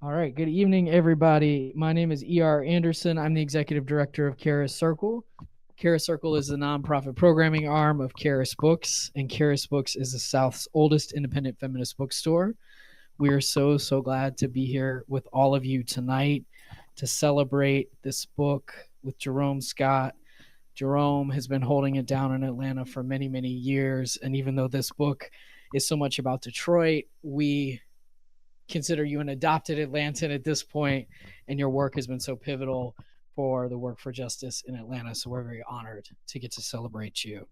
All right, good evening, everybody. My name is E.R. Anderson. I'm the executive director of Charis Circle. Charis Circle is the nonprofit programming arm of Charis Books, and Charis Books is the South's oldest independent feminist bookstore. We are so glad to be here with all of you tonight to celebrate this book with Jerome Scott. Jerome has been holding it down in Atlanta for many years, and even though this book is so much about Detroit, we consider you an adopted Atlantan at this point, and your work has been so pivotal for the work for justice in Atlanta. So we're very honored to get to celebrate you.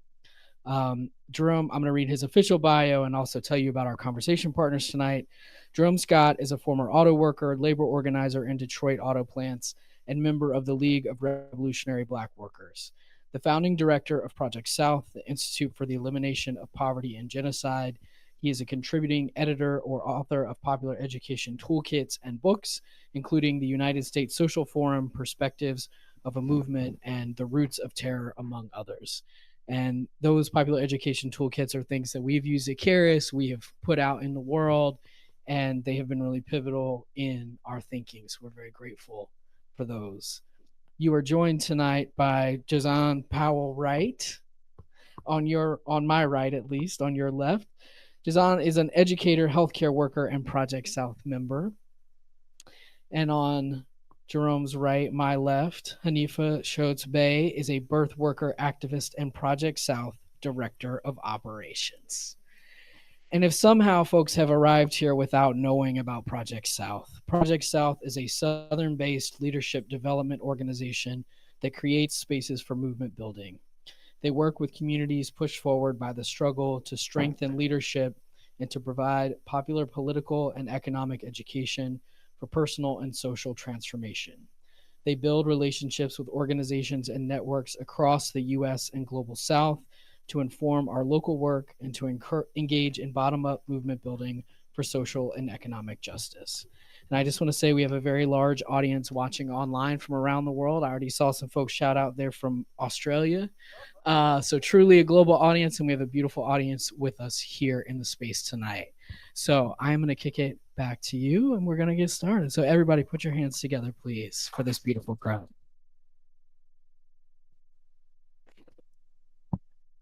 Jerome, I'm going to read his official bio and also tell you about our conversation partners tonight. Jerome Scott is a former auto worker, labor organizer in Detroit auto plants, and member of the League of Revolutionary Black Workers. The founding director of Project South, the Institute for the Elimination of Poverty and Genocide. He is a contributing editor or author of popular education toolkits and books, including the United States Social Forum, Perspectives of a Movement, and The Roots of Terror, among others. And those popular education toolkits are things that we've used at Charis, we have put out in the world, and they have been really pivotal in our thinking. So we're very grateful for those. You are joined tonight by Jozan, Powell, Wright, on my right at least, on your left. Jozan is an educator, healthcare worker, and Project South member. And on Jerome's right, my left, Hanifah Shoatz-Bey is a birth worker, activist, and Project South director of operations. And if somehow folks have arrived here without knowing about Project South is a Southern-based leadership development organization that creates spaces for movement building. They work with communities pushed forward by the struggle to strengthen leadership and to provide popular political and economic education for personal and social transformation. They build relationships with organizations and networks across the U.S. and Global South to inform our local work and to engage in bottom-up movement building for social and economic justice. And I just want to say we have a very large audience watching online from around the world. I already saw some folks shout out there from Australia. So truly a global audience, and we have a beautiful audience with us here in the space tonight. So I'm going to kick it back to you, and we're going to get started. So everybody put your hands together, please, for this beautiful crowd.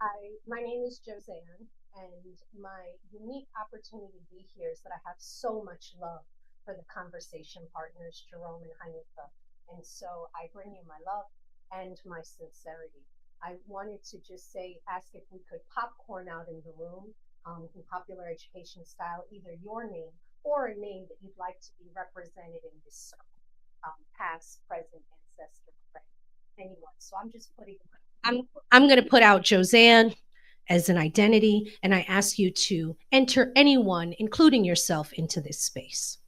Hi, my name is Jozan, and my unique opportunity to be here is that I have so much love for the conversation partners, Jerome and Hanifah. And so I bring you my love and my sincerity. I wanted to just ask if we could popcorn out in the room in popular education style, either your name or a name that you'd like to be represented in this circle, past, present, ancestor, friend, anyone. So I'm just I'm going to put out Jozan as an identity, and I ask you to enter anyone, including yourself, into this space.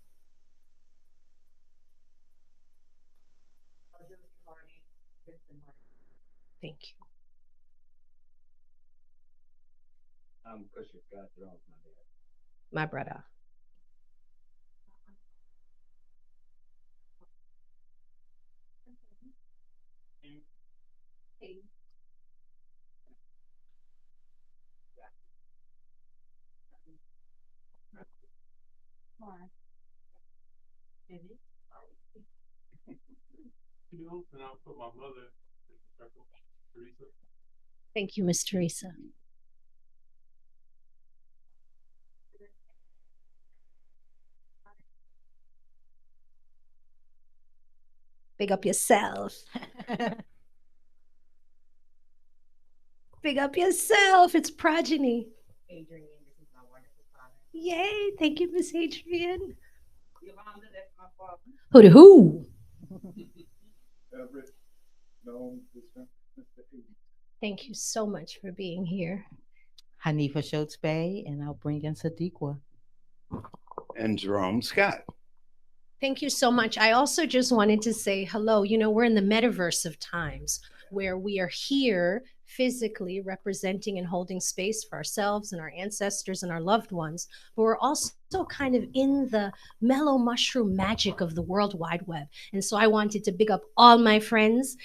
Thank you. My brother. Thank you, Miss Teresa. Big up yourself. Big up yourself. It's progeny. Adrian, this is my wonderful father. Yay. Thank you, Miss Adrian. Yolanda, that's my father. Who to who? Thank you so much for being here. Hanifah Shoatz-Bey, and I'll bring in Sadiqa. And Jerome Scott. Thank you so much. I also just wanted to say hello. You know, we're in the metaverse of times where we are here physically representing and holding space for ourselves and our ancestors and our loved ones, but we're also kind of in the mellow mushroom magic of the World Wide Web. And so I wanted to big up all my friends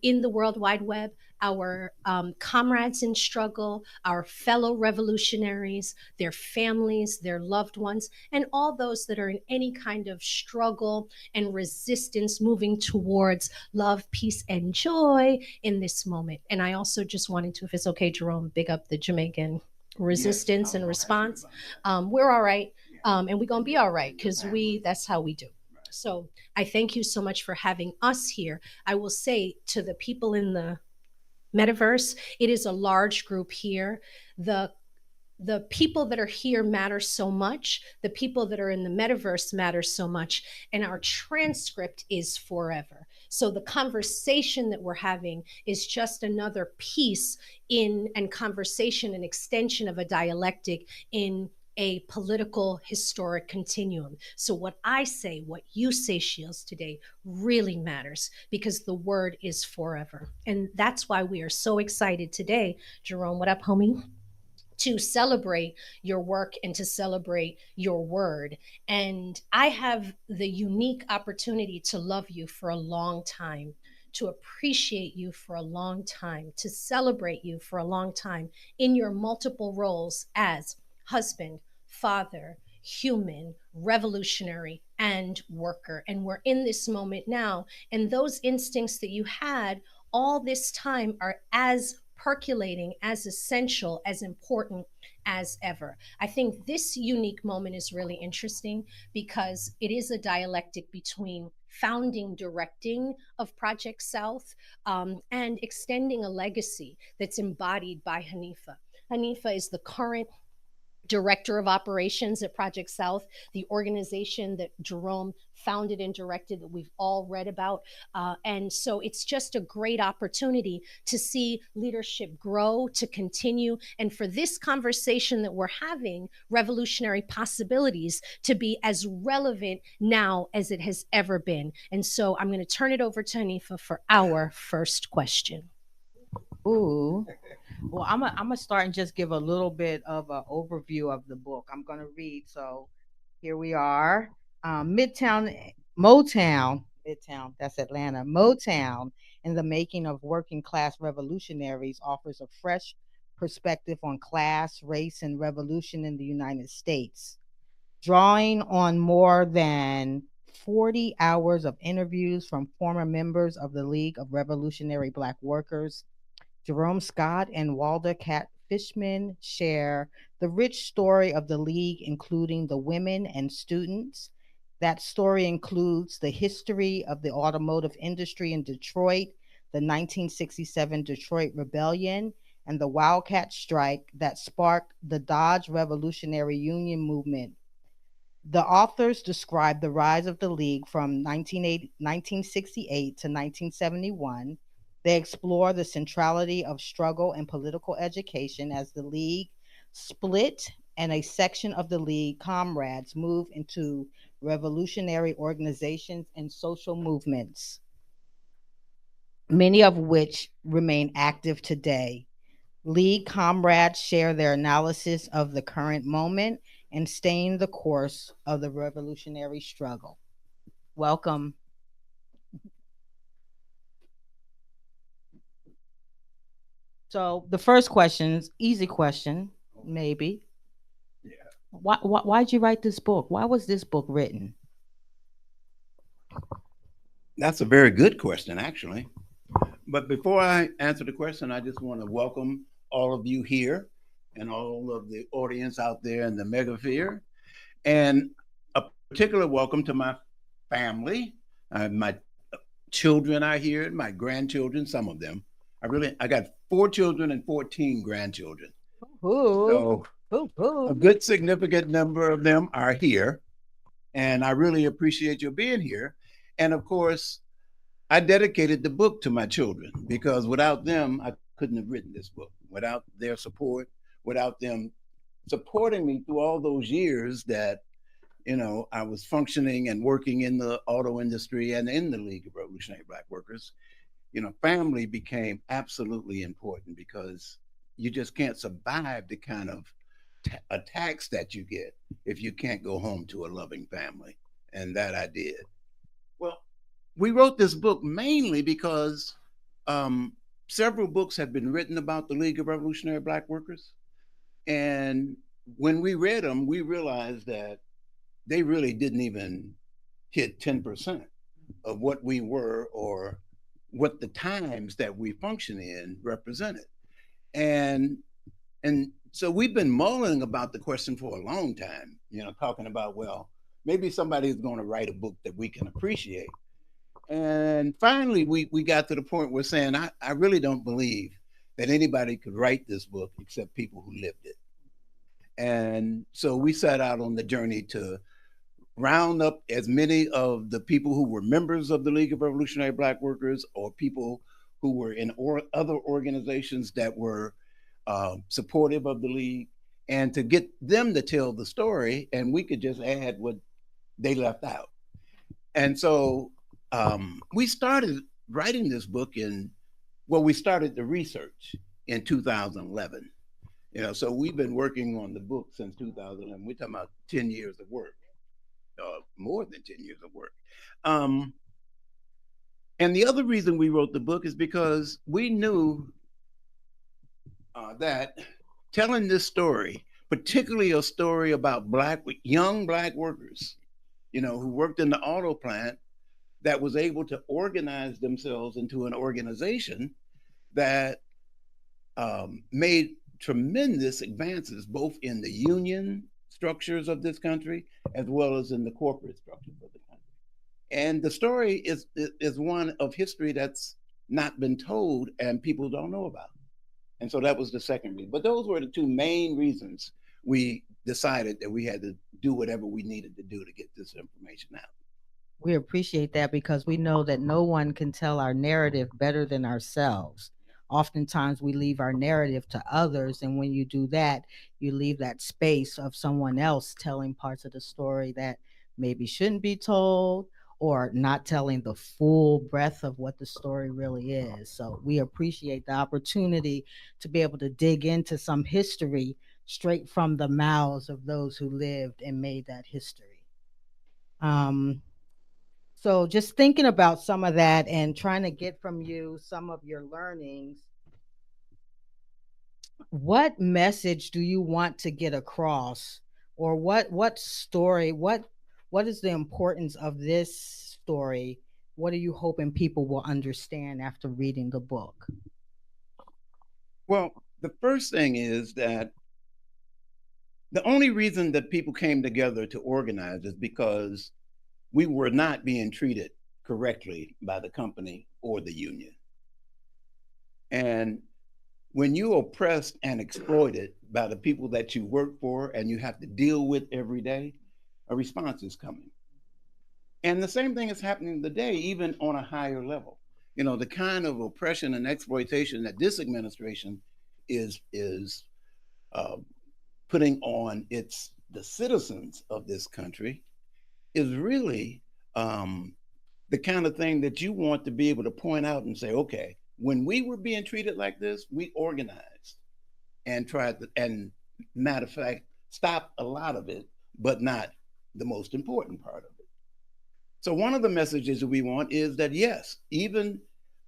in the World Wide Web, our comrades in struggle, our fellow revolutionaries, their families, their loved ones, and all those that are in any kind of struggle and resistance moving towards love, peace, and joy in this moment. And I also just wanted to, if it's okay, Jerome, big up the Jamaican resistance and response. We're all right. And we're going to be all right because that's how we do. So I thank you so much for having us here. I will say to the people in the metaverse, it is a large group here. The people that are here matter so much. The people that are in the metaverse matter so much. And our transcript is forever. So the conversation that we're having is just another piece and conversation, an extension of a dialectic in a political historic continuum. So what I say, what you say, Shields, today really matters because the word is forever. And that's why we are so excited today. Jerome, what up, homie? To celebrate your work and to celebrate your word. And I have the unique opportunity to love you for a long time, to appreciate you for a long time, to celebrate you for a long time in your multiple roles as husband, father, human, revolutionary, and worker. And we're in this moment now. And those instincts that you had all this time are as percolating, as essential, as important as ever. I think this unique moment is really interesting because it is a dialectic between founding directing of Project South and extending a legacy that's embodied by Hanifah. Hanifah is the current director of operations at Project South, the organization that Jerome founded and directed that we've all read about. And so it's just a great opportunity to see leadership grow, to continue, and for this conversation that we're having, revolutionary possibilities, to be as relevant now as it has ever been. And so I'm going to turn it over to Hanifah for our first question. Ooh. Well, I'm gonna start and just give a little bit of an overview of the book. I'm gonna read. So here we are. Motown, that's Atlanta. Motown and the Making of Working-Class Revolutionaries offers a fresh perspective on class, race, and revolution in the United States. Drawing on more than 40 hours of interviews from former members of the League of Revolutionary Black Workers, Jerome Scott and Katz-Fishman share the rich story of the League, including the women and students. That story includes the history of the automotive industry in Detroit, the 1967 Detroit Rebellion, and the wildcat strike that sparked the Dodge Revolutionary Union movement. The authors describe the rise of the League from 1968 to 1971. They explore the centrality of struggle and political education as the League split and a section of the League, comrades, move into revolutionary organizations and social movements, many of which remain active today. League comrades share their analysis of the current moment and staying the course of the revolutionary struggle. Welcome. So the first question, easy question, maybe. Yeah. Why'd you write this book? Why was this book written? That's a very good question, actually. But before I answer the question, I just want to welcome all of you here and all of the audience out there in the megasphere. And a particular welcome to my family. My children are here, my grandchildren, some of them. I got 4 children and 14 grandchildren. So a good significant number of them are here. And I really appreciate your being here. And of course, I dedicated the book to my children because without them, I couldn't have written this book. Without their support, without them supporting me through all those years that, I was functioning and working in the auto industry and in the League of Revolutionary Black Workers, family became absolutely important because you just can't survive the kind of attacks that you get if you can't go home to a loving family. And that I did. Well, we wrote this book mainly because several books have been written about the League of Revolutionary Black Workers. And when we read them, we realized that they really didn't even hit 10% of what we were or what the times that we function in represented. And so we've been mulling about the question for a long time, talking about, well, maybe somebody is going to write a book that we can appreciate. And finally, we got to the point where saying, I really don't believe that anybody could write this book except people who lived it. And so we set out on the journey to round up as many of the people who were members of the League of Revolutionary Black Workers or people who were in other organizations that were supportive of the League, and to get them to tell the story, and we could just add what they left out. And so we started writing this book we started the research in 2011. So we've been working on the book since 2011. We're talking about 10 years of work, more than 10 years of work. And the other reason we wrote the book is because we knew that telling this story, particularly a story about young Black workers, who worked in the auto plant, that was able to organize themselves into an organization that made tremendous advances both in the union structures of this country as well as in the corporate structures of the country. And the story is one of history that's not been told and people don't know about. And so that was the second reason. But those were the two main reasons we decided that we had to do whatever we needed to do to get this information out. We appreciate that because we know that no one can tell our narrative better than ourselves. Oftentimes we leave our narrative to others, and when you do that, you leave that space of someone else telling parts of the story that maybe shouldn't be told, or not telling the full breadth of what the story really is. So we appreciate the opportunity to be able to dig into some history straight from the mouths of those who lived and made that history. So just thinking about some of that and trying to get from you some of your learnings, what message do you want to get across, or what story, what is the importance of this story? What are you hoping people will understand after reading the book? Well, the first thing is that the only reason that people came together to organize is because we were not being treated correctly by the company or the union. And when you're oppressed and exploited by the people that you work for and you have to deal with every day, a response is coming. And the same thing is happening today, even on a higher level. The kind of oppression and exploitation that this administration is putting on the citizens of this country is really the kind of thing that you want to be able to point out and say, okay, when we were being treated like this, we organized and tried to, and matter of fact, stop a lot of it, but not the most important part of it. So one of the messages that we want is that, yes, even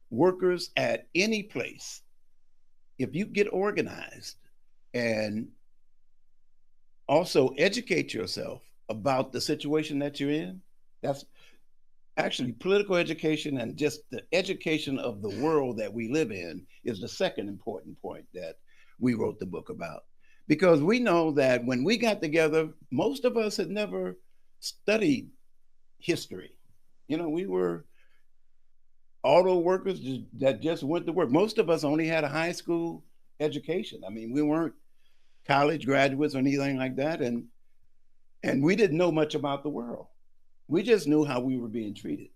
workers at any place, if you get organized and also educate yourself about the situation that you're in, that's actually political education, and just the education of the world that we live in is the second important point that we wrote the book about. Because we know that when we got together, most of us had never studied history. We were auto workers that just went to work. Most of us only had a high school education. I mean, we weren't college graduates or anything like that. And we didn't know much about the world. We just knew how we were being treated.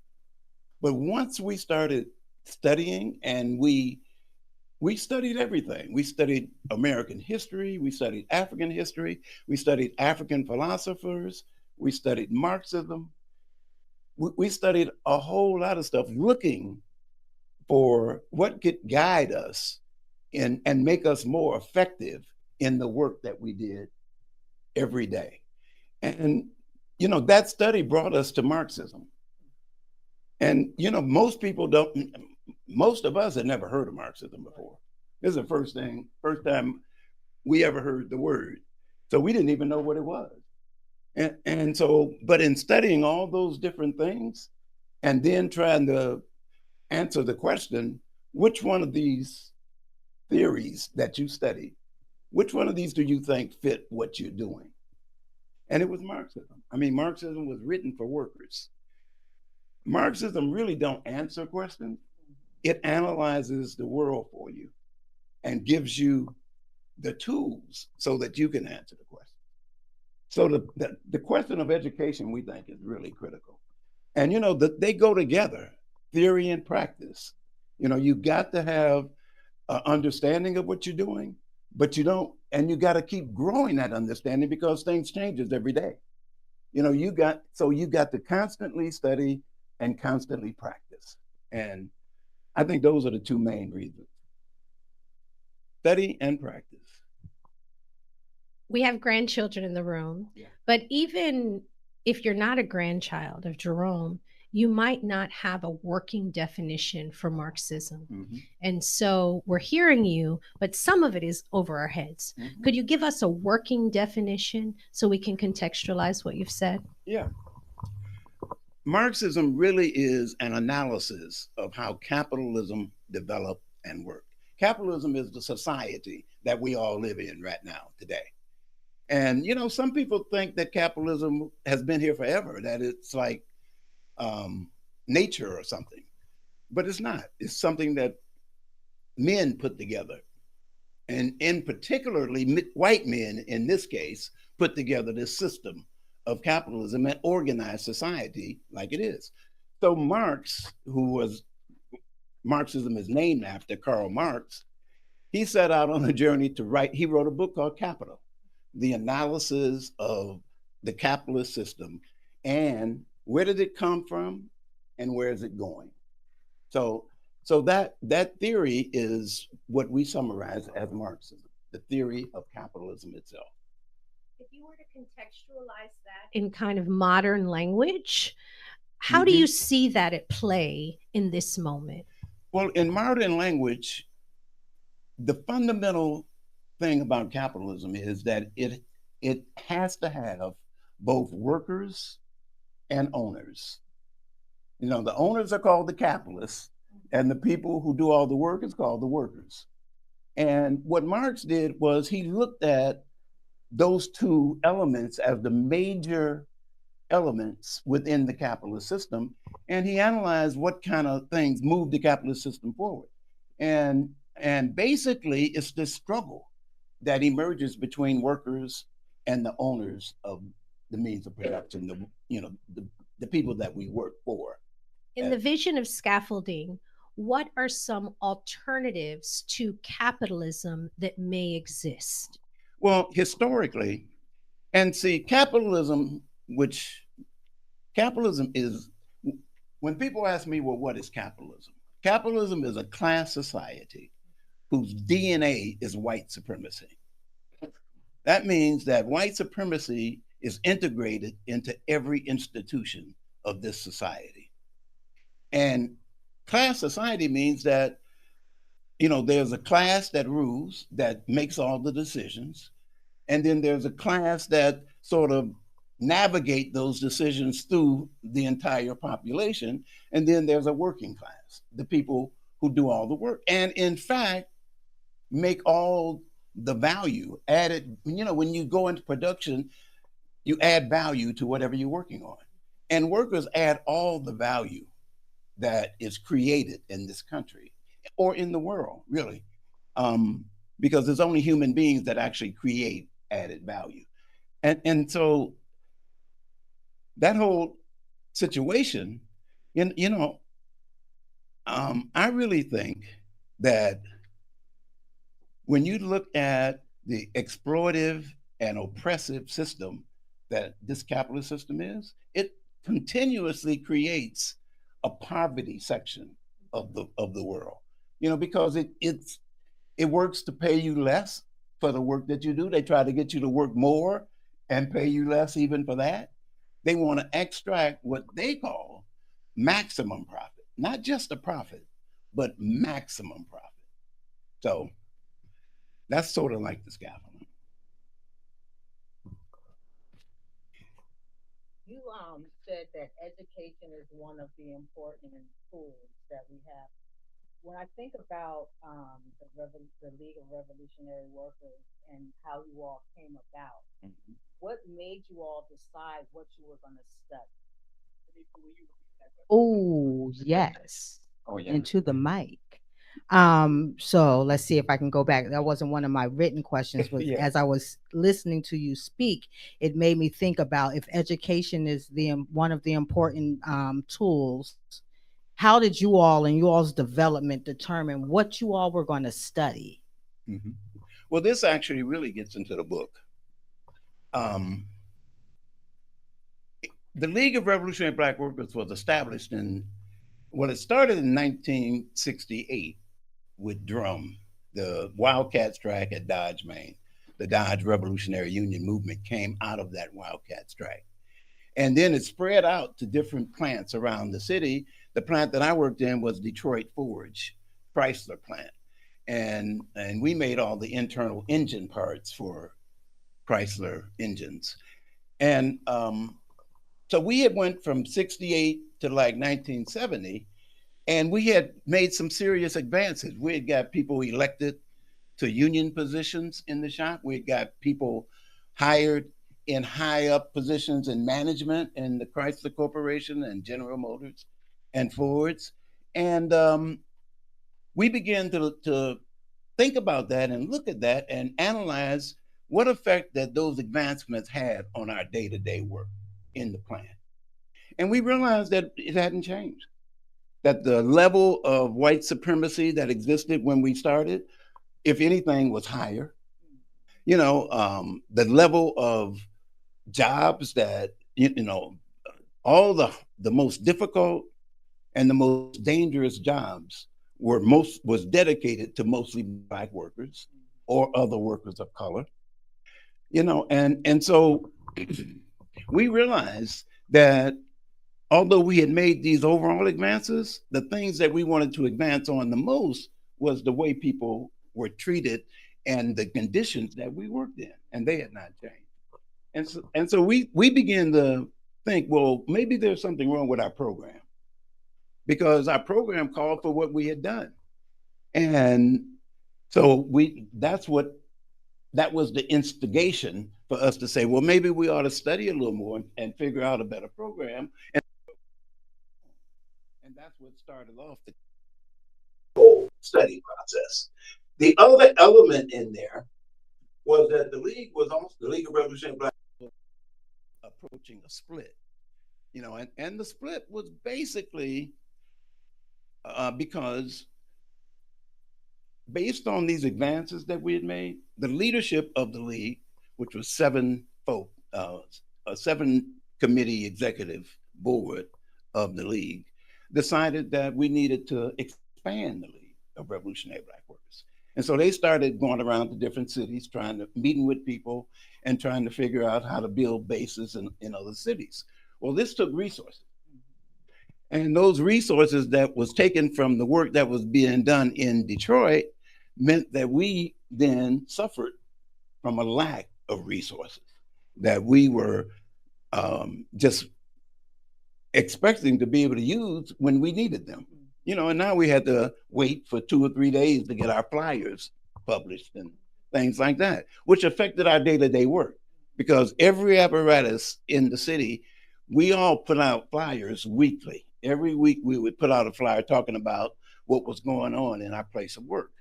But once we started studying, and we studied everything. We studied American history, we studied African history, we studied African philosophers, we studied Marxism. We studied a whole lot of stuff looking for what could guide us and make us more effective in the work that we did every day. And that study brought us to Marxism. And most people don't, most of us had never heard of Marxism before. This is the first time we ever heard the word. So we didn't even know what it was. And so, but in studying all those different things and then trying to answer the question, which one of these theories that you study, which one of these do you think fit what you're doing? And it was Marxism. I mean, Marxism was written for workers. Marxism really don't answer questions. It analyzes the world for you and gives you the tools so that you can answer the question. So the question of education, we think, is really critical. And, you know, they go together, theory and practice. You know, you got to have an understanding of what you're doing, but you don't, and you got to keep growing that understanding because things changes every day. You know, you got to constantly study and constantly practice. And I think those are the two main reasons. Study and practice. We have grandchildren in the room, but even if you're not a grandchild of Jerome, you might not have a working definition for Marxism. Mm-hmm. And so we're hearing you, but some of it is over our heads. Mm-hmm. Could you give us a working definition so we can contextualize what you've said? Yeah. Marxism really is an analysis of how capitalism developed and worked. Capitalism is the society that we all live in right now, today. And, you know, some people think that capitalism has been here forever, that it's like nature or something, but it's not. It's something that men put together. And in particularly white men, in this case, put together this system of capitalism and organized society like it is. So Marx, Marxism is named after Karl Marx, he set out on a journey to write, he wrote a book called Capital, the analysis of the capitalist system and where did it come from and where is it going? So that theory is what we summarize as Marxism, the theory of capitalism itself. If you were to contextualize that in kind of modern language, how do you see that at play in this moment? Well, in modern language, the fundamental thing about capitalism is that it has to have both workers and owners. You know, the owners are called the capitalists, and the people who do all the work is called the workers. And what Marx did was he looked at those two elements as the major elements within the capitalist system, and he analyzed what kind of things move the capitalist system forward. And basically, it's this struggle that emerges between workers and the owners of the means of production, the people that we work for. In the vision of scaffolding, what are some alternatives to capitalism that may exist? Well, historically, and see, capitalism is, when people ask me, well, what is capitalism? Capitalism is a class society whose DNA is white supremacy. That means that white supremacy is integrated into every institution of this society. And class society means that, you know, there's a class that rules, that makes all the decisions. And then there's a class that sort of navigate those decisions through the entire population. And then there's a working class, the people who do all the work. And in fact, make all the value added. You know, when you go into production, you add value to whatever you're working on. And workers add all the value that is created in this country or in the world, really, because there's only human beings that actually create added value. And so that whole situation, I really think that when you look at the exploitive and oppressive system that this capitalist system is, it continuously creates a poverty section of the world, because it works to pay you less for the work that you do. They try to get you to work more and pay you less even for that. They want to extract what they call maximum profit, not just a profit, but maximum profit. So that's sort of like the scaffolding. You said that education is one of the important tools that we have. When I think about the League of Revolutionary Workers and how you all came about, what made you all decide what you were going to study? Oh, yes. Oh, yeah. Into the mic. So let's see if I can go back. That wasn't one of my written questions, but Yeah. as I was listening to you speak, it made me think about if education is one of the important tools. How did you all and you all's development determine what you all were going to study? Well, this actually really gets into the book. The League of Revolutionary Black Workers was established it started in 1968 with Drum, the wildcat strike at Dodge, Maine. The Dodge Revolutionary Union movement came out of that wildcat strike. And then it spread out to different plants around the city. The plant that I worked in was Detroit Forge, Chrysler plant. And we made all the internal engine parts for Chrysler engines. And so we had went from 68 to like 1970, and we had made some serious advances. We had got people elected to union positions in the shop. We had got people hired in high up positions in management in the Chrysler Corporation and General Motors and Fords. And we began to think about that and look at that and analyze what effect that those advancements had on our day-to-day work in the plant. And we realized that it hadn't changed, that the level of white supremacy that existed when we started, if anything, was higher. You know, the level of jobs that, all the most difficult and the most dangerous jobs was dedicated to mostly Black workers or other workers of color. And so we realized that although we had made these overall advances, the things that we wanted to advance on the most was the way people were treated and the conditions that we worked in, and they had not changed. And so we began to think, well, maybe there's something wrong with our program, because our program called for what we had done. And so that was the instigation for us to say, well, maybe we ought to study a little more and figure out a better program. And that's what started off the whole study process. The other element in there was that the League of Revolutionary Black was approaching a split. And the split was basically because based on these advances that we had made, the leadership of the League, which was 7 folk, a 7-committee executive board of the League, decided that we needed to expand the League of Revolutionary Black Workers. And so they started going around to different cities, meeting with people and trying to figure out how to build bases in other cities. Well, this took resources. And those resources that was taken from the work that was being done in Detroit meant that we then suffered from a lack of resources that we were just expecting to be able to use when we needed them. And now we had to wait for 2 or 3 days to get our flyers published and things like that, which affected our day-to-day work, because every apparatus in the city, we all put out flyers weekly. Every week we would put out a flyer talking about what was going on in our place of work.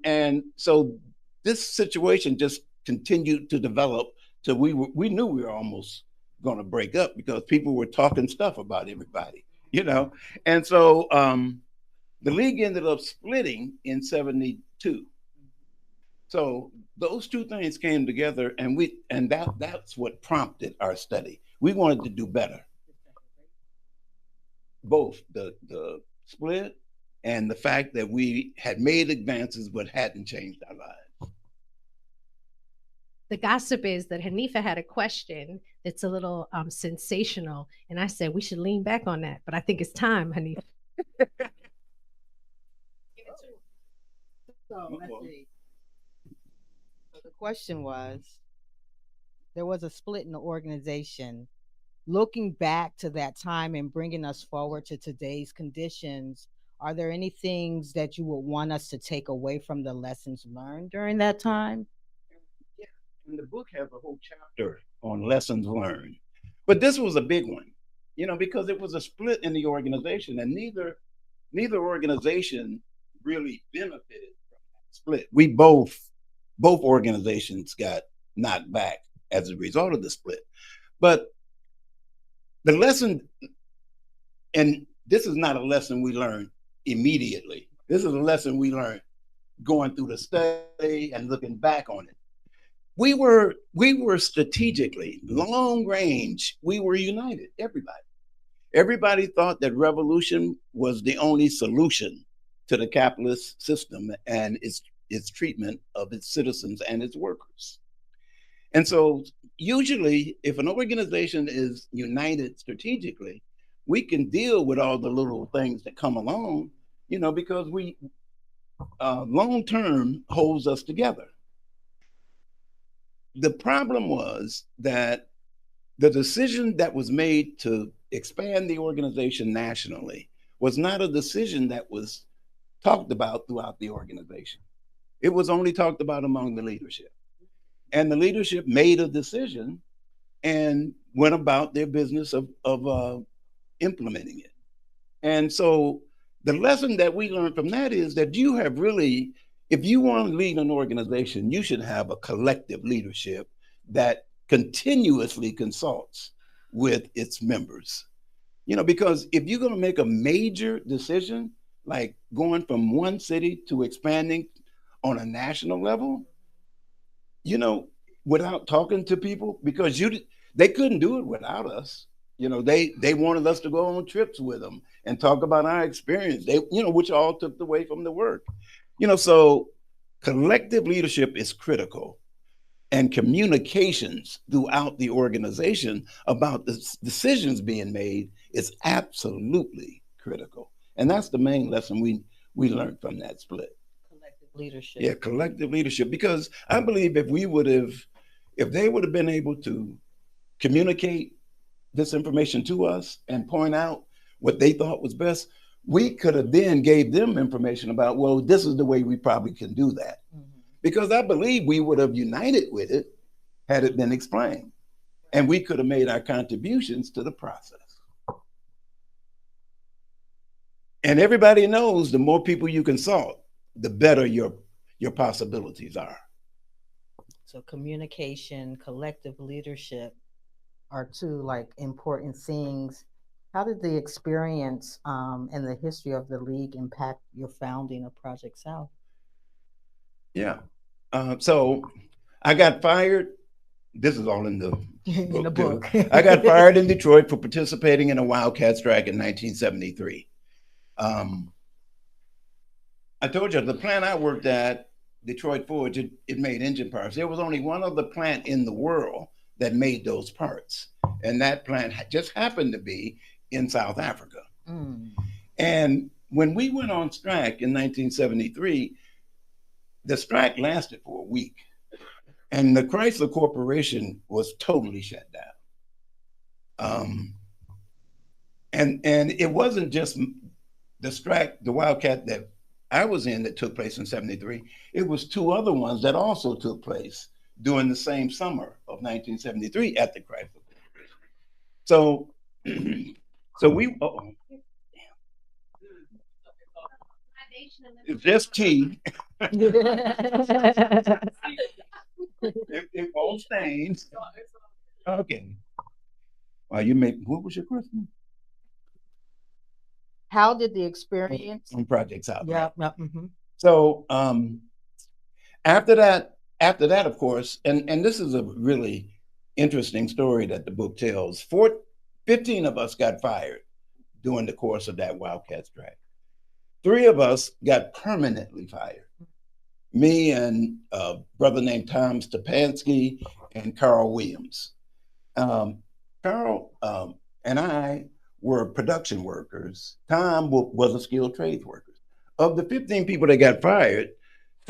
And so this situation just continued to develop till we knew we were almost going to break up, because people were talking stuff about everybody, And so the League ended up splitting in 72. So those two things came together, and that's what prompted our study. We wanted to do better. Both the split and the fact that we had made advances but hadn't changed our lives. The gossip is that Hanifah had a question that's a little sensational, and I said we should lean back on that, but I think it's time, Hanifah. So let's see. So the question was, there was a split in the organization. Looking back to that time and bringing us forward to today's conditions, are there any things that you would want us to take away from the lessons learned during that time? Yeah, and the book has a whole chapter on lessons learned. But this was a big one, because it was a split in the organization, and neither organization really benefited from that split. We both organizations got knocked back as a result of the split. But the lesson, and this is not a lesson we learned immediately. This is a lesson we learned going through the study and looking back on it. We were strategically, long range, we were united, everybody. Everybody thought that revolution was the only solution to the capitalist system and its treatment of its citizens and its workers. And so usually if an organization is united strategically, we can deal with all the little things that come along, because we long term holds us together. The problem was that the decision that was made to expand the organization nationally was not a decision that was talked about throughout the organization. It was only talked about among the leadership. And the leadership made a decision and went about their business of implementing it. And so the lesson that we learned from that is that you have really, if you want to lead an organization, you should have a collective leadership that continuously consults with its members. Because if you're going to make a major decision, like going from one city to expanding on a national level, without talking to people, because they couldn't do it without us. They wanted us to go on trips with them and talk about our experience. Which all took away from the work. So collective leadership is critical, and communications throughout the organization about the decisions being made is absolutely critical. And that's the main lesson we learned from that split. Collective leadership. Yeah, collective leadership. Because I believe if they would have been able to communicate this information to us and point out what they thought was best, we could have then gave them information about, well, this is the way we probably can do that. Mm-hmm. Because I believe we would have united with it had it been explained. And we could have made our contributions to the process. And everybody knows the more people you consult, the better your possibilities are. So communication, collective leadership are two important things. How did the experience and the history of the League impact your founding of Project South? Yeah. So I got fired. This is all in the book. I got fired in Detroit for participating in a wildcat strike in 1973. I told you the plant I worked at, Detroit Forge, it made engine parts. There was only one other plant in the world that made those parts. And that plant just happened to be in South Africa. Mm. And when we went on strike in 1973, the strike lasted for a week. And the Chrysler Corporation was totally shut down. And it wasn't just the strike, the wildcat that I was in that took place in 73. It was two other ones that also took place during the same summer of 1973 at the Chrysler Corporation. So we, it's just tea. It won't stains. Okay. What was your question? How did the experience on Project South? Yeah. Right? Mm-hmm. So after that, of course, and this is a really interesting story that the book tells. 15 of us got fired during the course of that wildcat strike. 3 of us got permanently fired. Me and a brother named Tom Stepansky and Carl Williams. Carl and I were production workers. Tom was a skilled trades worker. Of the 15 people that got fired,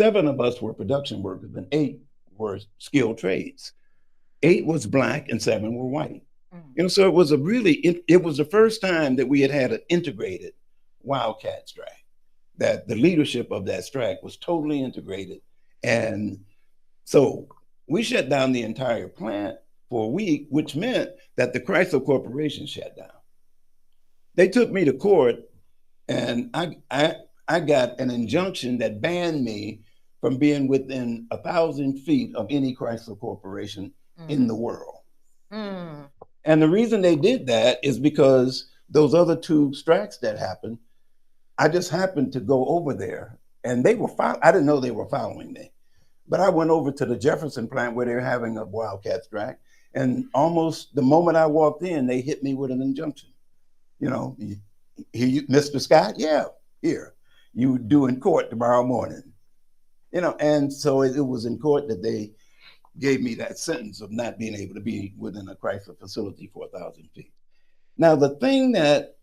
7 of us were production workers and 8 were skilled trades. 8 was black and 7 were white. You know, so it was it was the first time that we had had an integrated wildcat strike, that the leadership of that strike was totally integrated. And so we shut down the entire plant for a week, which meant that the Chrysler Corporation shut down. They took me to court, and I got an injunction that banned me from being within 1,000 feet of any Chrysler Corporation in the world. And the reason they did that is because those other 2 strikes that happened, I just happened to go over there, and they were I didn't know they were following me, but I went over to the Jefferson plant where they're having a wildcat strike, and almost the moment I walked in, they hit me with an injunction. You know, Mr. Scott, yeah, here, you due in court tomorrow morning. You know, and so it was in court that they gave me that sentence of not being able to be within a Chrysler facility for 1,000 feet. Now, the thing that,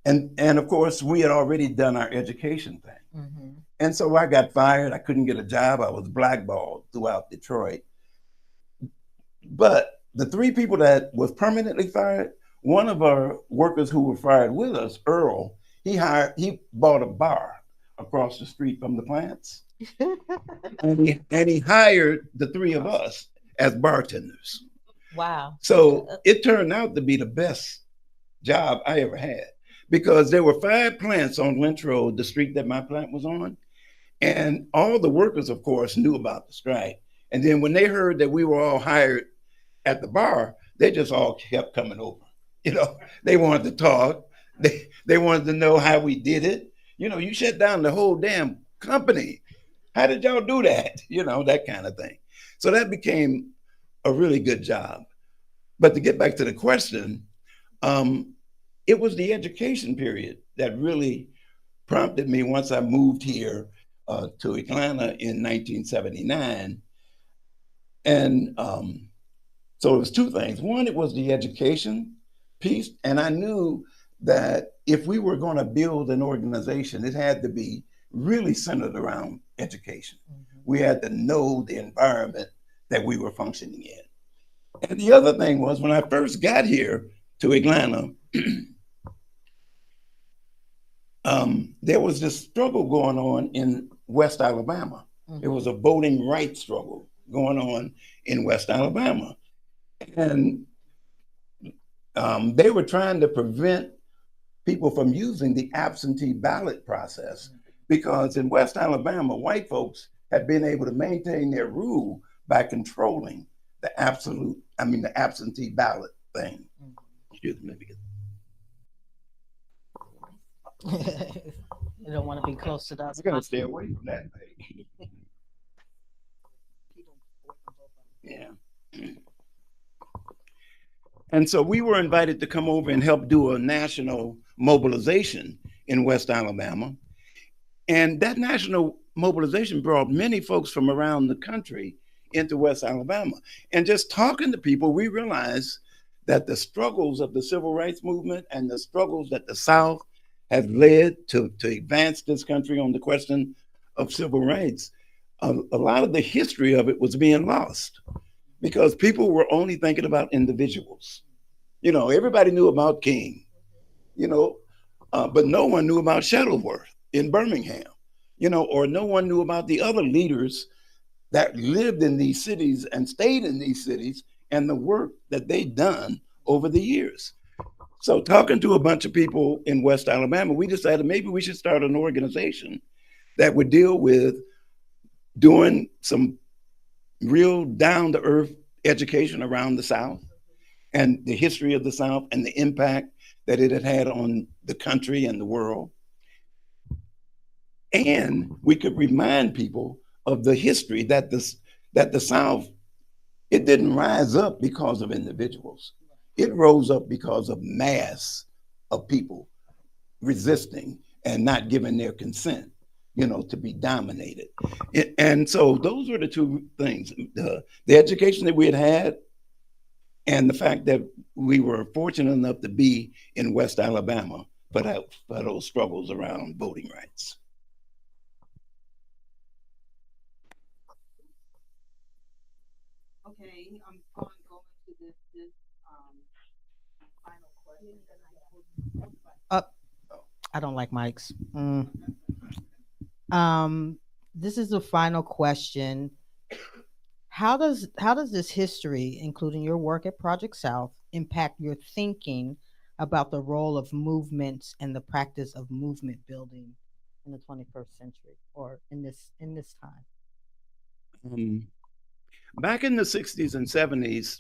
and of course, we had already done our education thing. And so I got fired. I couldn't get a job. I was blackballed throughout Detroit. But the 3 people that was permanently fired, one of our workers who were fired with us, Earl, he bought a bar across the street from the plants. and he hired the 3 of us as bartenders. Wow. So it turned out to be the best job I ever had, because there were 5 plants on Lynch Road, the street that my plant was on. And all the workers, of course, knew about the strike. And then when they heard that we were all hired at the bar, they just all kept coming over. You know, they wanted to talk. They wanted to know how we did it. You know, you shut down the whole damn company. How did y'all do that? You know, that kind of thing. So that became a really good job. But to get back to the question, it was the education period that really prompted me once I moved here to Atlanta in 1979. And so it was 2 things. One, it was the education piece. And I knew that if we were going to build an organization, it had to be really centered around education. We had to know the environment that we were functioning in. And the other thing was, when I first got here to Atlanta, there was this struggle going on in West Alabama. It was a voting rights struggle going on in West Alabama. And they were trying to prevent people from using the absentee ballot process, because in West Alabama, white folks had been able to maintain their rule by controlling the absentee ballot thing. Excuse me. You don't want to be close to that. We're going to stay away from that thing. Yeah. And so we were invited to come over and help do a national mobilization in West Alabama. And that national mobilization brought many folks from around the country into West Alabama. And just talking to people, we realized that the struggles of the civil rights movement and the struggles that the South has led to advance this country on the question of civil rights, a lot of the history of it was being lost because people were only thinking about individuals. You know, everybody knew about King, you know, but no one knew about Shuttleworth in Birmingham, you know, or no one knew about the other leaders that lived in these cities and stayed in these cities and the work that they'd done over the years. So talking to a bunch of people in West Alabama, we decided maybe we should start an organization that would deal with doing some real down-to-earth education around the South and the history of the South and the impact that it had had on the country and the world. And we could remind people of the history that the South, it didn't rise up because of individuals. It rose up because of mass of people resisting and not giving their consent, you know, to be dominated. And so those were the two things, the education that we had and the fact that we were fortunate enough to be in West Alabama for those struggles around voting rights. Okay, I'm going to go into this final question. I don't like mics. This is the final question. How does this history, including your work at Project South, impact your thinking about the role of movements and the practice of movement building in the 21st century, or in this time? Back in the 60s and 70s,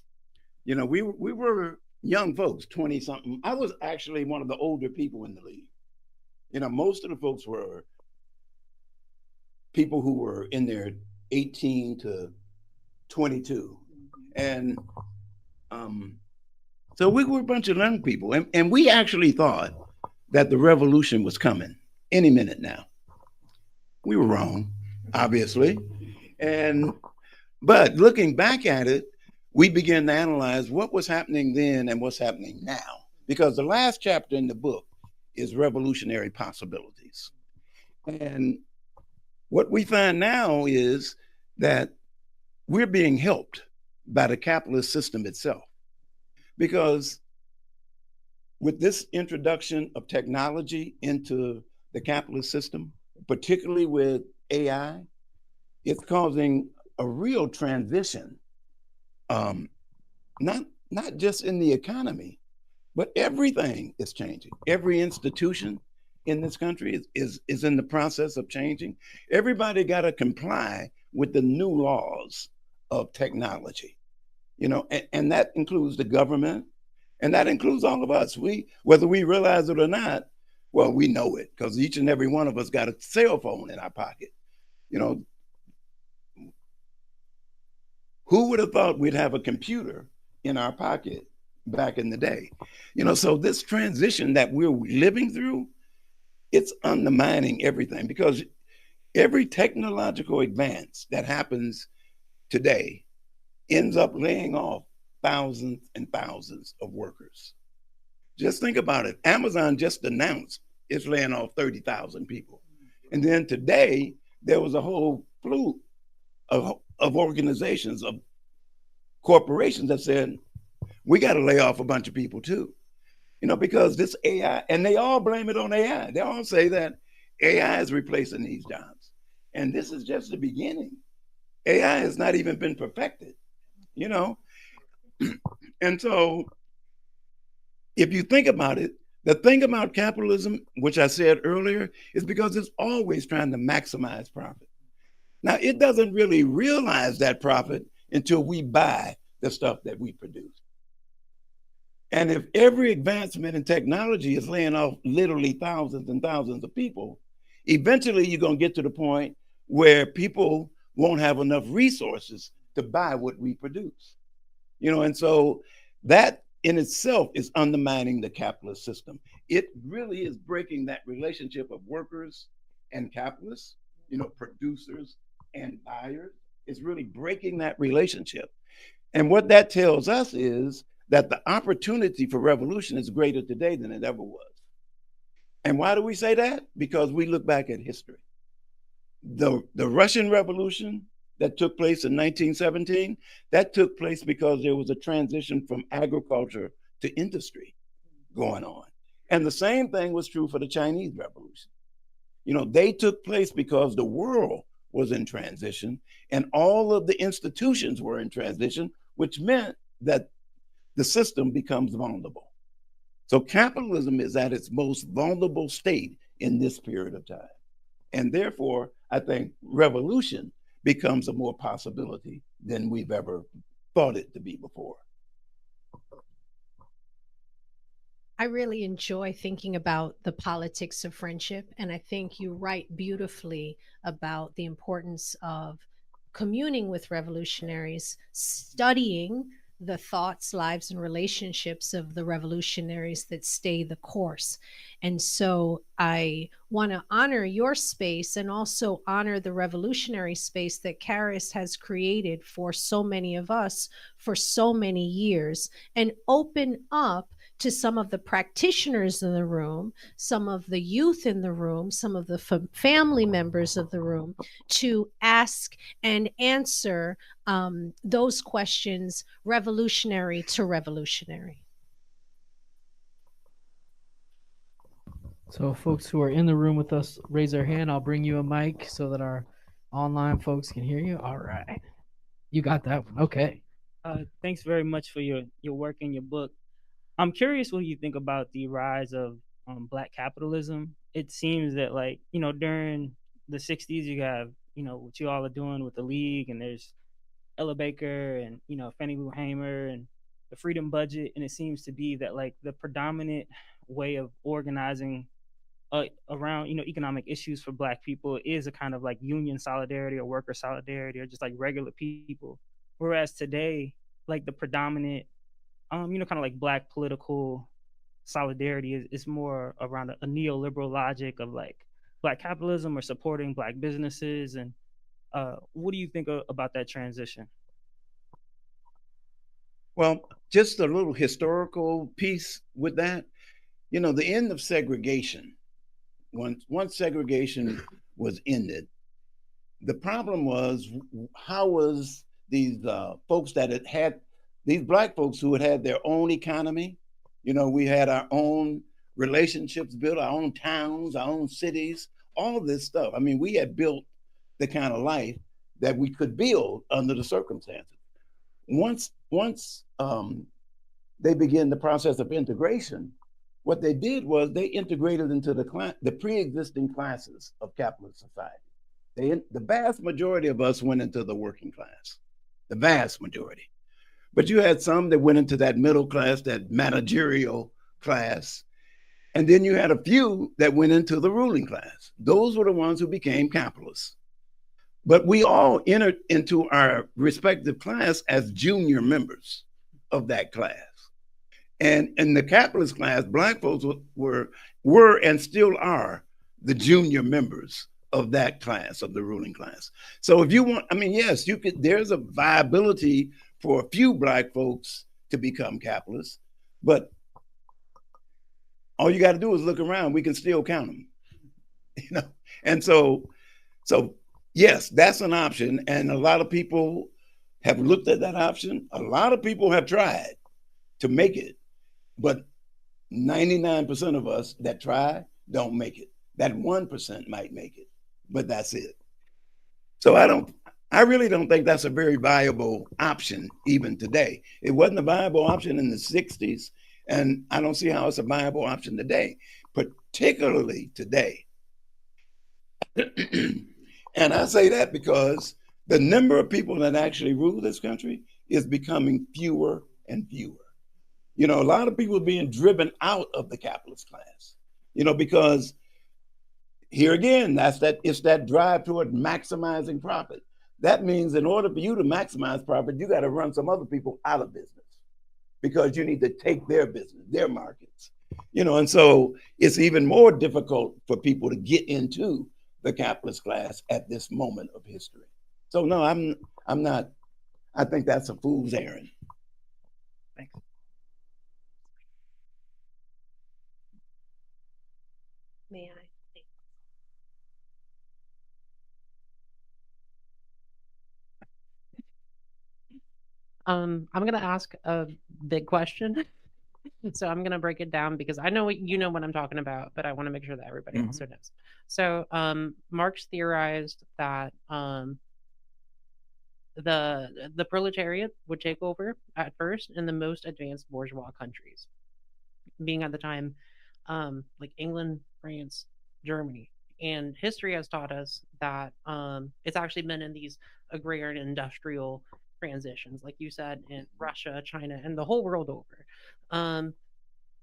we were young folks, 20 something. I was actually one of the older people in the league. Most of the folks were people who were in their 18 to 22. And so we were a bunch of young people. And we actually thought that the revolution was coming any minute now. We were wrong, obviously. But looking back at it, we began to analyze what was happening then and what's happening now. Because the last chapter in the book is revolutionary possibilities. And what we find now is that we're being helped by the capitalist system itself. Because with this introduction of technology into the capitalist system, particularly with AI, it's causing a real transition, not just in the economy, but everything is changing. Every institution in this country is in the process of changing. Everybody got to comply with the new laws of technology, and that includes the government, and that includes all of us. Whether we realize it or not, well, we know it because each and every one of us got a cell phone in our pocket. Who would have thought we'd have a computer in our pocket back in the day? So this transition that we're living through, it's undermining everything, because every technological advance that happens today ends up laying off thousands and thousands of workers. Just think about it. Amazon just announced it's laying off 30,000 people. And then today, there was a whole slew of organizations, of corporations that said, we got to lay off a bunch of people too. Because this AI, and they all blame it on AI. They all say that AI is replacing these jobs. And this is just the beginning. AI has not even been perfected, And so if you think about it, the thing about capitalism, which I said earlier, is because it's always trying to maximize profit. Now, it doesn't really realize that profit until we buy the stuff that we produce. And if every advancement in technology is laying off literally thousands and thousands of people, eventually you're going to get to the point where people won't have enough resources to buy what we produce. And so that in itself is undermining the capitalist system. It really is breaking that relationship of workers and capitalists, producers and buyers. It's really breaking that relationship. And what that tells us is that the opportunity for revolution is greater today than it ever was. And why do we say that? Because we look back at history. The Russian Revolution that took place in 1917, that took place because there was a transition from agriculture to industry going on. And the same thing was true for the Chinese Revolution. They took place because the world was in transition and all of the institutions were in transition, which meant that the system becomes vulnerable. So capitalism is at its most vulnerable state in this period of time. And therefore, I think revolution becomes a more possibility than we've ever thought it to be before. I really enjoy thinking about the politics of friendship. And I think you write beautifully about the importance of communing with revolutionaries, studying the thoughts, lives, and relationships of the revolutionaries that stay the course. And so I want to honor your space and also honor the revolutionary space that Charis has created for so many of us for so many years, and open up to some of the practitioners in the room, some of the youth in the room, some of the family members of the room, to ask and answer those questions, revolutionary to revolutionary. So folks who are in the room with us, raise their hand. I'll bring you a mic so that our online folks can hear you. All right. You got that one. Okay. Thanks very much for your work and your book. I'm curious what you think about the rise of Black capitalism. It seems that, like, during the 60s, you have, what you all are doing with the League, and there's Ella Baker and, Fannie Lou Hamer and the Freedom Budget. And it seems to be that, like, the predominant way of organizing around, economic issues for Black people is a kind of like union solidarity or worker solidarity or just like regular people. Whereas today, like, the predominant kind of like Black political solidarity is more around a neoliberal logic of like Black capitalism or supporting Black businesses. And what do you think about that transition? Well, just a little historical piece with that. The end of segregation, once segregation was ended, the problem was, how was these folks that had these Black folks who had their own economy, we had our own relationships built, our own towns, our own cities, all of this stuff. I mean, we had built the kind of life that we could build under the circumstances. Once they began the process of integration, what they did was they integrated into the pre-existing classes of capitalist society. The vast majority of us went into the working class, the vast majority. But you had some that went into that middle class, that managerial class. And then you had a few that went into the ruling class. Those were the ones who became capitalists. But we all entered into our respective class as junior members of that class. And in the capitalist class, Black folks were and still are the junior members of that class, of the ruling class. So if you want, yes, you could, there's a viability for a few Black folks to become capitalists, but all you got to do is look around. We can still count them, And so yes, that's an option. And a lot of people have looked at that option. A lot of people have tried to make it, but 99% of us that try don't make it. That 1% might make it, but that's it. So I really don't think that's a very viable option even today. It wasn't a viable option in the 60s, and I don't see how it's a viable option today, particularly today. And I say that because the number of people that actually rule this country is becoming fewer and fewer. A lot of people are being driven out of the capitalist class, because here again, it's that drive toward maximizing profit. That means in order for you to maximize profit, you got to run some other people out of business because you need to take their business, their markets, and so it's even more difficult for people to get into the capitalist class at this moment of history. So no, I'm not, I think that's a fool's errand. Thanks. May I? I'm gonna ask a big question. So I'm gonna break it down because I know you know what I'm talking about, but I want to make sure that everybody also knows. So Marx theorized that the proletariat would take over at first in the most advanced bourgeois countries, being at the time like England, France, Germany. And history has taught us that it's actually been in these agrarian industrial transitions, like you said, in Russia, China, and the whole world over.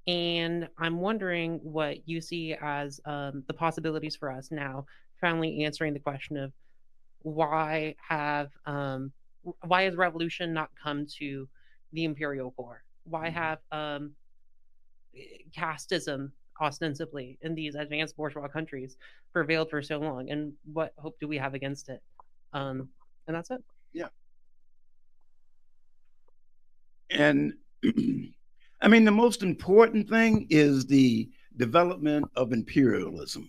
And I'm wondering what you see as the possibilities for us now, finally answering the question of why has revolution not come to the imperial core? Why have casteism ostensibly in these advanced bourgeois countries prevailed for so long, and what hope do we have against it? And that's it. Yeah. And I mean, the most important thing is the development of imperialism.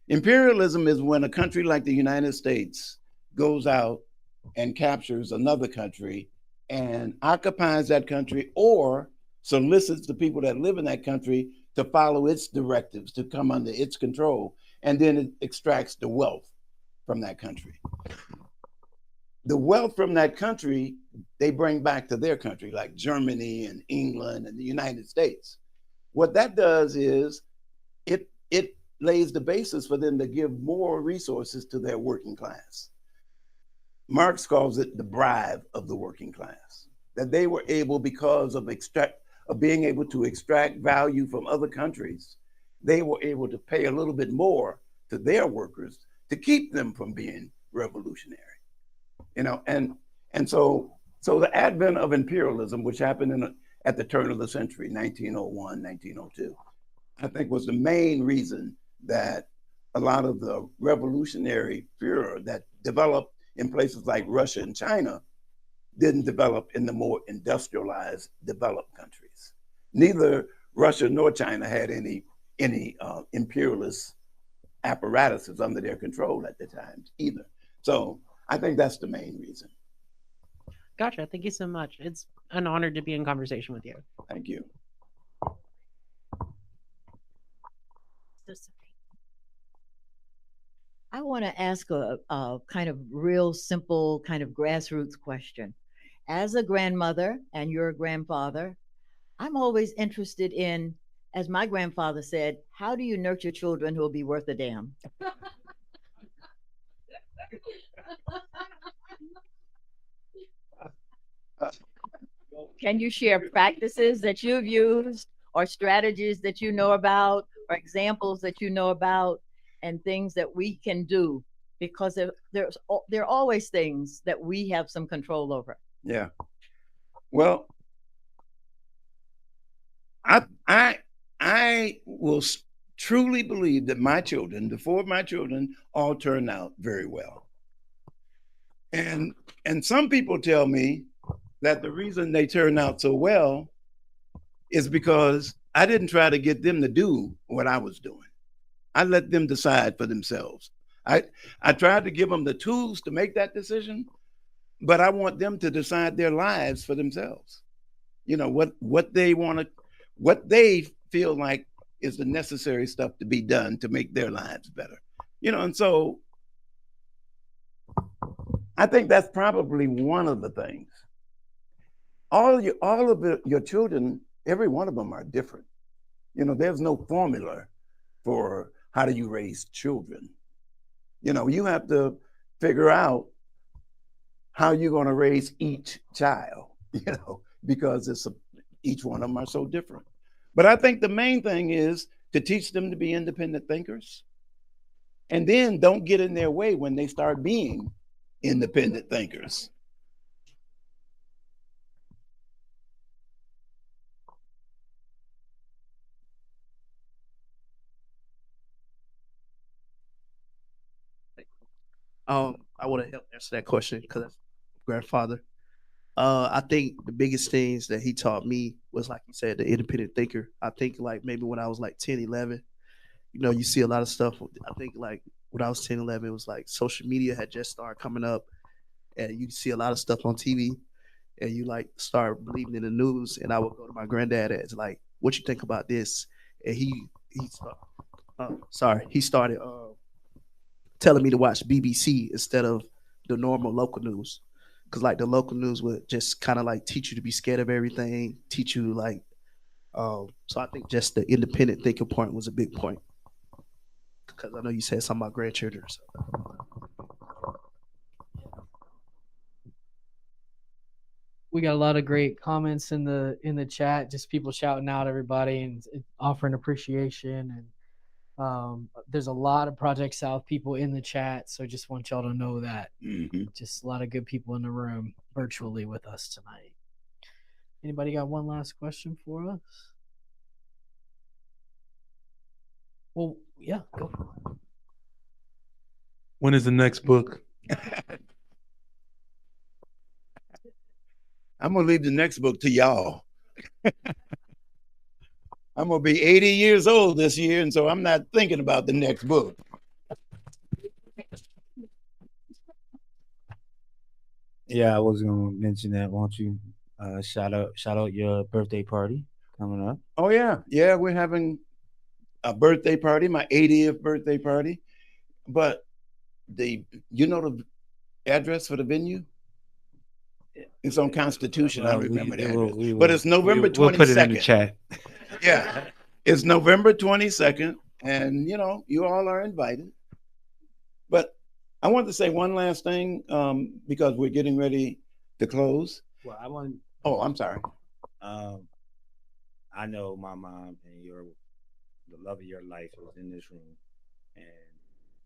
Imperialism is when a country like the United States goes out and captures another country and occupies that country or solicits the people that live in that country to follow its directives, to come under its control, and then it extracts the wealth from that country. The wealth from that country, they bring back to their country, like Germany and England and the United States. What that does is it lays the basis for them to give more resources to their working class. Marx calls it the bribe of the working class, that they were able, because of being able to extract value from other countries, they were able to pay a little bit more to their workers to keep them from being revolutionary. You know, and so the advent of imperialism, which happened at the turn of the century, 1901, 1902, I think was the main reason that a lot of the revolutionary furor that developed in places like Russia and China didn't develop in the more industrialized, developed countries. Neither Russia nor China had any imperialist apparatuses under their control at the time either. So I think that's the main reason. Gotcha. Thank you so much. It's an honor to be in conversation with you. Thank you. I want to ask a kind of real simple, kind of grassroots question. As a grandmother and you're a grandfather, I'm always interested in, as my grandfather said, how do you nurture children who will be worth a damn? Can you share practices that you've used or strategies that you know about or examples that you know about and things that we can do? Because there are always things that we have some control over. Yeah. Well, I will truly believe that my children, the four of my children, all turned out very well. And some people tell me that the reason they turned out so well is because I didn't try to get them to do what I was doing. I let them decide for themselves. I tried to give them the tools to make that decision, but I want them to decide their lives for themselves. You know, what they want to, what they feel like is the necessary stuff to be done to make their lives better. You know, and so I think that's probably one of the things. All of your children, every one of them are different. You know, there's no formula for how do you raise children. You know, you have to figure out how you're going to raise each child, you know, because each one of them are so different. But I think the main thing is to teach them to be independent thinkers, and then don't get in their way when they start being independent thinkers. I want to help answer that question because that's grandfather. I think the biggest things that he taught me was, like you said, the independent thinker. I think like maybe when I was like 10, 11, you know, you see a lot of stuff. I think like when I was 10, 11, it was like social media had just started coming up and you see a lot of stuff on TV and you like start believing in the news. And I would go to my granddad and it's like, what you think about this? And he started telling me to watch BBC instead of the normal local news. Because like the local news would just kind of like teach you to be scared of everything, teach you like, so I think just the independent thinking point was a big point. Because I know you said something about grandchildren. So. We got a lot of great comments in the chat, just people shouting out everybody and offering appreciation. And there's a lot of Project South people in the chat, so just want y'all to know that. Just a lot of good people in the room virtually with us tonight. Anybody got one last question for us? Well, yeah, go for it. When is the next book? I'm gonna leave the next book to y'all. I'm gonna be 80 years old this year, and so I'm not thinking about the next book. Yeah, I was gonna mention that. Why don't you shout out your birthday party coming up? Oh yeah, we're having a birthday party, my 80th birthday party. But the the address for the venue? It's on Constitution. I remember that. But it's November 22nd. We'll put it in the chat. Yeah, it's November 22nd, and you all are invited. But I want to say one last thing because we're getting ready to close. Well, I want. Oh, I'm sorry. I know my mom and the love of your life is in this room,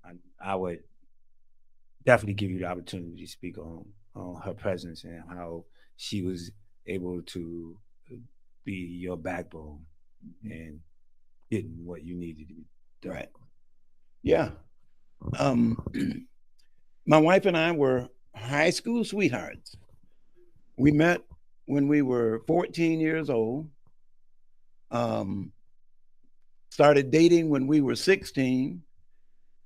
and I would definitely give you the opportunity to speak on her presence and how she was able to be your backbone and getting what you needed to be done. Right. Yeah. My wife and I were high school sweethearts. We met when we were 14 years old. Started dating when we were 16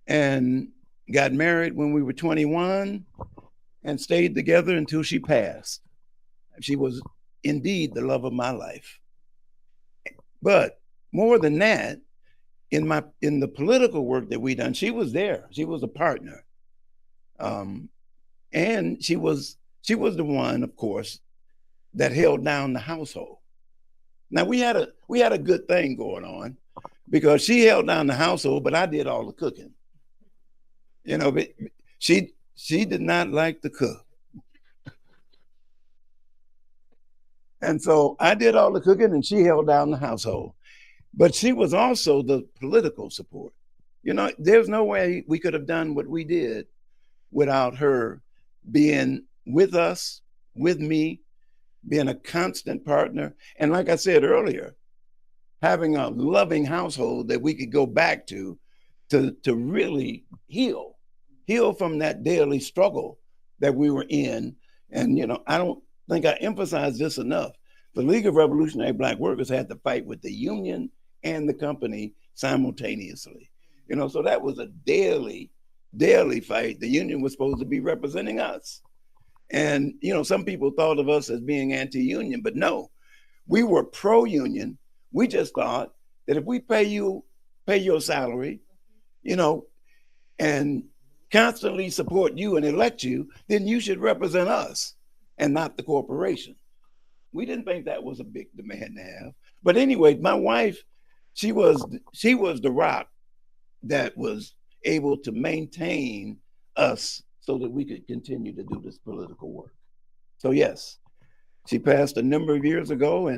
and got married when we were 21 and stayed together until she passed. She was indeed the love of my life. But more than that, in the political work that we done, she was there. She was a partner. And she was the one, of course, that held down the household. Now we had a good thing going on because she held down the household, but I did all the cooking. But she did not like to cook. And so I did all the cooking and she held down the household. But she was also the political support. There's no way we could have done what we did without her being with us, with me, being a constant partner. And like I said earlier, having a loving household that we could go back to really heal from that daily struggle that we were in. And, I don't think I emphasize this enough. The League of Revolutionary Black Workers had to fight with the union and the company simultaneously. So that was a daily fight. The union was supposed to be representing us. And, some people thought of us as being anti-union, but no, we were pro-union. We just thought that if we pay your salary, and constantly support you and elect you, then you should represent us and not the corporation. We didn't think that was a big demand to have. But anyway, my wife, she was the rock that was able to maintain us so that we could continue to do this political work. So yes, she passed a number of years ago,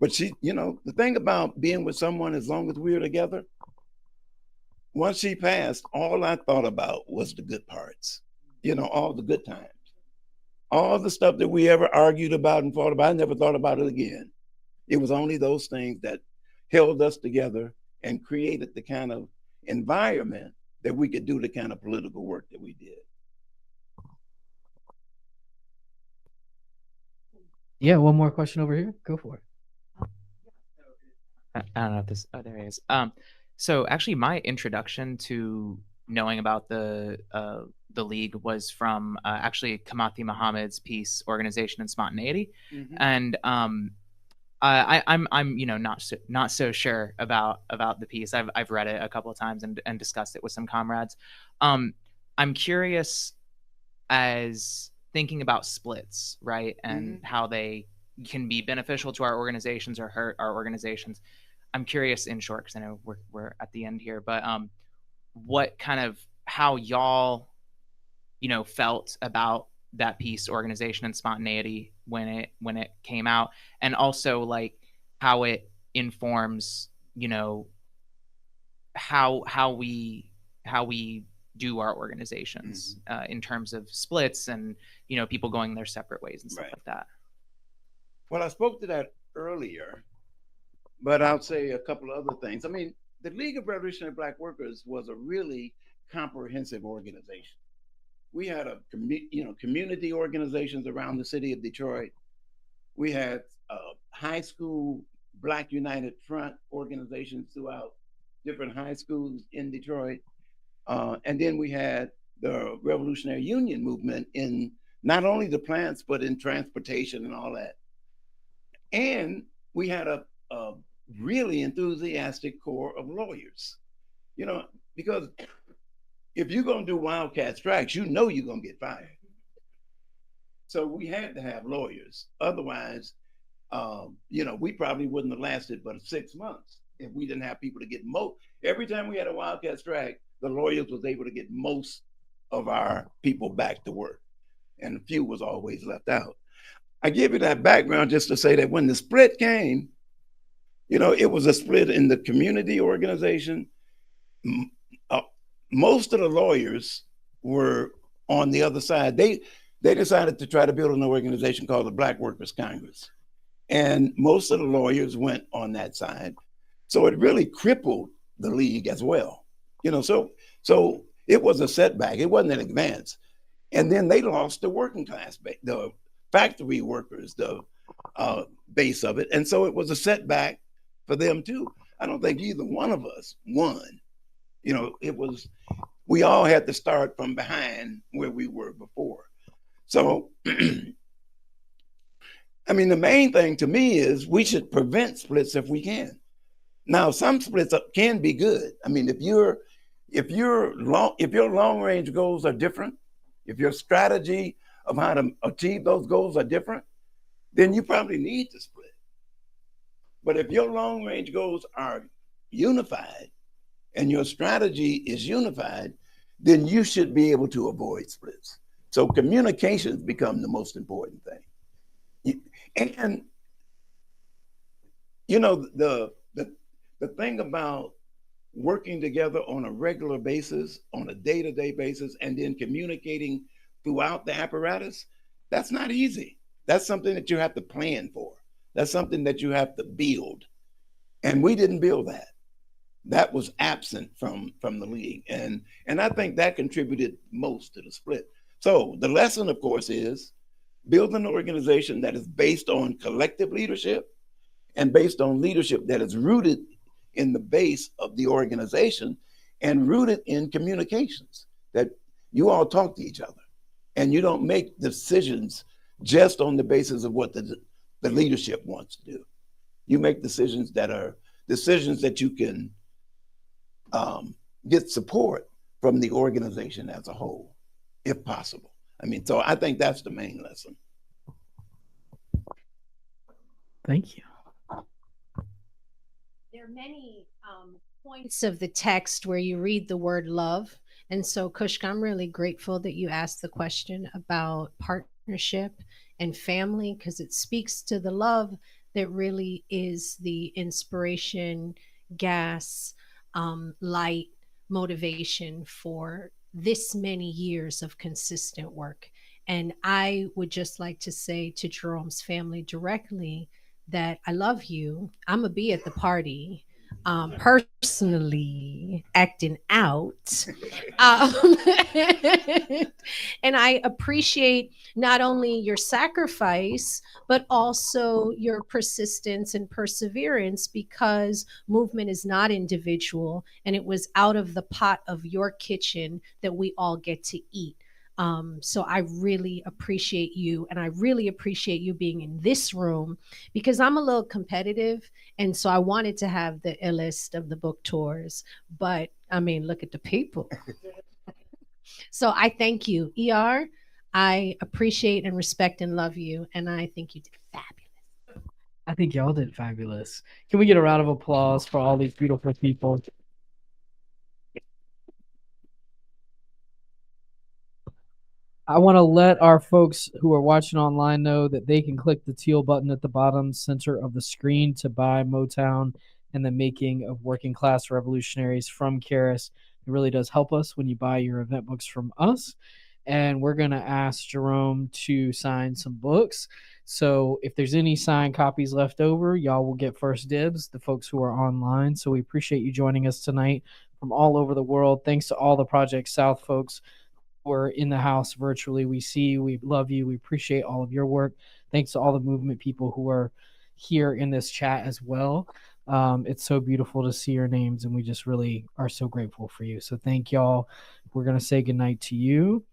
but she, the thing about being with someone as long as we were together, once she passed, all I thought about was the good parts, all the good times. All the stuff that we ever argued about and fought about, I never thought about it again. It was only those things that held us together and created the kind of environment that we could do the kind of political work that we did. Yeah, one more question over here. Go for it. I don't know if this. Oh, there he is. So actually, my introduction to knowing about the league was from actually Kamathi Muhammad's piece, Organization and Spontaneity, and I'm not so sure about the piece. I've read it a couple of times and discussed it with some comrades. I'm curious as thinking about splits, right, and how they can be beneficial to our organizations or hurt our organizations. I'm curious, in short, because I know we're at the end here, but what kind of how y'all felt about that piece, Organization and Spontaneity, when it came out, and also like how it informs how we do our organizations in terms of splits and people going their separate ways and stuff like that. Well, I spoke to that earlier, but I'll say a couple of other things. I mean, the League of Revolutionary Black Workers was a really comprehensive organization. We had community organizations around the city of Detroit. We had high school Black United Front organizations throughout different high schools in Detroit. And then we had the Revolutionary Union movement in not only the plants, but in transportation and all that. And we had a really enthusiastic core of lawyers, you know, because if you're going to do wildcat strikes, you know you're going to get fired. So we had to have lawyers. Otherwise, you know, we probably wouldn't have lasted but 6 months if we didn't have people to get most. Every time we had a wildcat strike, the lawyers was able to get most of our people back to work, and a few was always left out. I give you that background just to say that when the split came, you know, it was a split in the community organization. Most of the lawyers were on the other side. They decided to try to build an organization called the Black Workers Congress. And most of the lawyers went on that side. So it really crippled the league as well. You know, so it was a setback. It wasn't an advance. And then they lost the working class, the factory workers, the base of it. And so it was a setback for them too. I don't think either one of us won. You know, we all had to start from behind where we were before. So, I mean, the main thing to me is we should prevent splits if we can. Now, some splits can be good. I mean, if your long range goals are different, if your strategy of how to achieve those goals are different, then you probably need to split. But if your long range goals are unified and your strategy is unified, then you should be able to avoid splits. So communications become the most important thing. And, you know, the thing about working together on a regular basis, on a day-to-day basis, and then communicating throughout the apparatus, that's not easy. That's something that you have to plan for. That's something that you have to build. And we didn't build that. That was absent from the league. And I think that contributed most to the split. So the lesson, of course, is build an organization that is based on collective leadership and based on leadership that is rooted in the base of the organization and rooted in communications, that you all talk to each other and you don't make decisions just on the basis of what the leadership wants to do. You make decisions that are decisions that you can get support from the organization as a whole, if possible. I mean, so I think that's the main lesson. Thank you. There are many points of the text where you read the word love. And so, Kushka, I'm really grateful that you asked the question about partnership and family, because it speaks to the love that really is the inspiration, gas, light, motivation for this many years of consistent work. And I would just like to say to Jerome's family directly that I love you. I'm going to be at the party, personally acting out. And I appreciate not only your sacrifice, but also your persistence and perseverance, because movement is not individual, and it was out of the pot of your kitchen that we all get to eat. So I really appreciate you, and I really appreciate you being in this room, because I'm a little competitive, and so I wanted to have the illest of the book tours, but I mean, look at the people. So I thank you, ER. I appreciate and respect and love you, and I think you did fabulous. I think y'all did fabulous. Can we get a round of applause for all these beautiful people? I want to let our folks who are watching online know that they can click the teal button at the bottom center of the screen to buy Motown and the Making of Working-Class Revolutionaries from Charis. It really does help us when you buy your event books from us. And we're going to ask Jerome to sign some books. So if there's any signed copies left over, y'all will get first dibs, the folks who are online. So we appreciate you joining us tonight from all over the world. Thanks to all the Project South folks who are in the house virtually. We see you, we love you, we appreciate all of your work. Thanks to all the movement people who are here in this chat as well. It's so beautiful to see your names, and we just really are so grateful for you. So thank y'all. We're going to say goodnight to you.